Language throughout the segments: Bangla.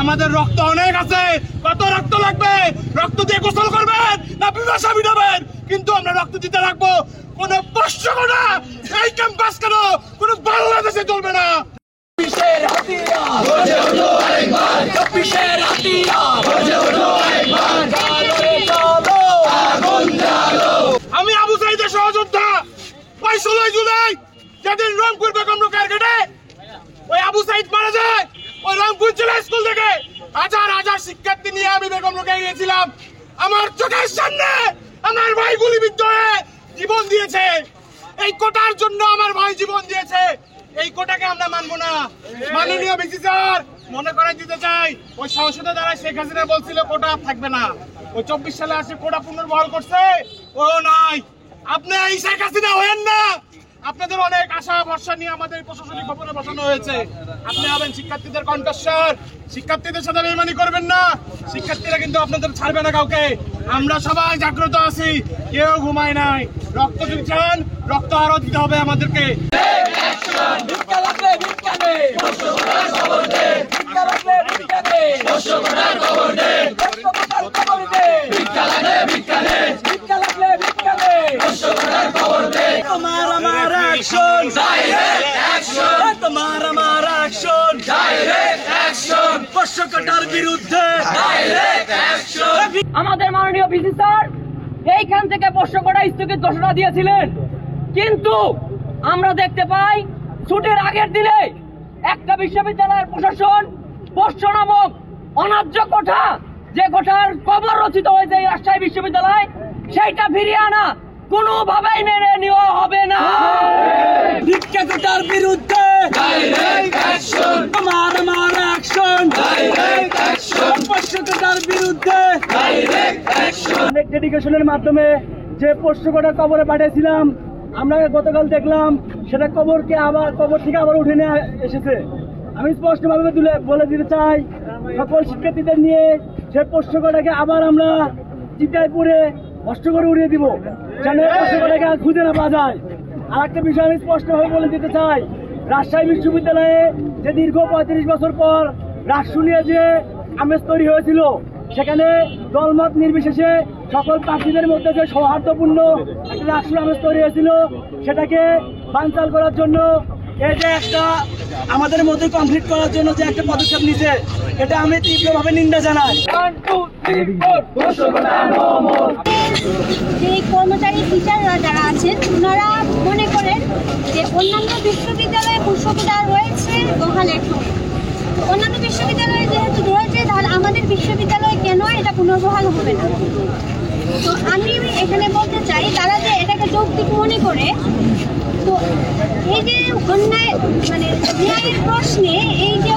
আমাদের রক্ত অনেক আছে, কত রক্ত লাগবে? রক্ত দিয়ে গোসল করবেন না পিপাসা মিটাবেন? কিন্তু আমরা রক্ত দিতে রাখবো। কোন প্রশ্ন না, এই ক্যাম্পাস কেন কোন বাংলাদেশে চলবে না। আমি আবু সাইদের সহযোদ্ধা। 16 জুলাই যেদিন রংপুর বেগম রোকেয়ার গেটে ওই আবু সাইদ মারা যায়, ওই রংপুর জেলা স্কুল থেকে হাজার হাজার শিক্ষার্থী নিয়ে আমি বেগম রোকেয়ায় গিয়েছিলাম। আমার চোখের সামনে আমার ভাই গুলিবিদ্ধ হয়ে জীবন দিয়েছে। এই কোটার জন্য আমার ভাই জীবন দিয়েছে। এই কোটাকে আমরা মানবো না। মাননীয় ভিসি স্যার, মনে করাই দিতে চাই, ওই সংসদে দ্বারা শেখ হাসিনা বলছিল কোটা থাকবে না। ওই 24 সালে আসে কোটা পুনর্বহাল করছে, ও নাই। আপনি এই শেখ হাসিনা হয়েন না। আপনাদের অনেক আশা ভরসা নিয়ে আমাদের প্রশাসনিক ভবনে বসানো হয়েছে। আপনি হবেন শিক্ষার্থীদের কণ্ঠস্বর। শিক্ষার্থীদের সাথে বেইমানি করবেন না। শিক্ষার্থীরা কিন্তু আপনাদের ছাড়বে না কাউকে। আমরা সবাই জাগ্রত আছি, কেউ ঘুমায় নাই। রক্ত যদি চান, রক্ত আরো দিতে হবে আমাদেরকে। আমাদের মাননীয় ভিসি স্যার এইখান থেকে পোষ্য করা স্থগিত ঘোষণা দিয়েছিলেন, কিন্তু আমরা দেখতে পাই ছুটির আগের দিনে একটা বিশ্ববিদ্যালয়ের প্রশাসন পোষ্য নামক অন্যায্য কোঠা, যে কোঠার কবর রচিত হয়েছে এই রাজশাহী বিশ্ববিদ্যালয়, সেইটা ফিরিয়ে আনা কোনোভাবেই মেনে নেওয়া হবে না। ভিক্ষা কোটার বিরুদ্ধে অনেক ডেডিকেশনের মাধ্যমে যে পোষ্য কোটা কবরে পাঠিয়েছিলাম, আমরা গতকাল দেখলাম সেটা কবর থেকে আবার উঠে নিয়ে এসেছে। আমি স্পষ্টভাবে বলে দিতে চাই, সকল শিক্ষার্থীদের নিয়ে সে পোষ্য কোটাকে আবার আমরা চিতায় পুড়ে নষ্ট করে উড়িয়ে দিব, যেন পোষ্য কোটাকে আর খুঁজে না পাওয়া যায়। আর একটা বিষয় আমি স্পষ্টভাবে বলে দিতে চাই, রাজশাহী বিশ্ববিদ্যালয়ে যে দীর্ঘ 35 বছর পর রাষ্ট্র নিয়ে যে আমেজ তৈরি হয়েছিল, সেখানে দলমত নির্বিশেষে সকল প্রার্থীদের মধ্যে যে সৌহার্দ্যপূর্ণ একটা রাষ্ট্র আমেজ তৈরি হয়েছিল, সেটাকে বানচাল করার জন্য এই যে একটা আমাদের মধ্যে কমপ্লিট করার জন্য যে একটা পদক্ষেপ নিছে, এটা আমি তীব্রভাবে নিন্দা জানাই। যে কর্মচারী টিচাররা যারা আছেন, ওনারা মনে করেন যে অন্যান্য বিশ্ববিদ্যালয়ে পোষ্য কোটা রয়েছে, বহালের অন্যান্য বিশ্ববিদ্যালয়ে যেহেতু রয়েছে, তাহলে আমাদের বিশ্ববিদ্যালয়ে কেন এটা পুনর্বহাল হবে না? তো আমি এখানে বলতে চাই, তারা যে এটাকে যৌক্তিক মনে করে, তো এই যে অন্যায় মানে ন্যায়ের প্রশ্নে এই যে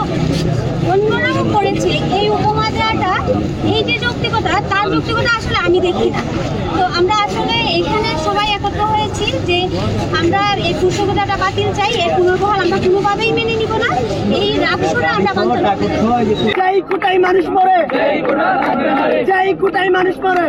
অন্যরাও করেছে এই উপমা দেওয়াটা, এই যে যৌক্তিকতা, তার যৌক্তিকতা আসলে আমি দেখি না। তো আমরা আসলে এখানে সবাই একত্র হয়েছি যে আমরা এই পোষ্য কোটাটা বাতিল চাই, এর পুনর্বহাল আমরা কোনোভাবেই মেনে নিব না। এই রাষ্ট্রটা আমরা বাতিল করতে চাই। যেই কোটায় মানুষ মরে, যেই কোটায় মানুষ মরে।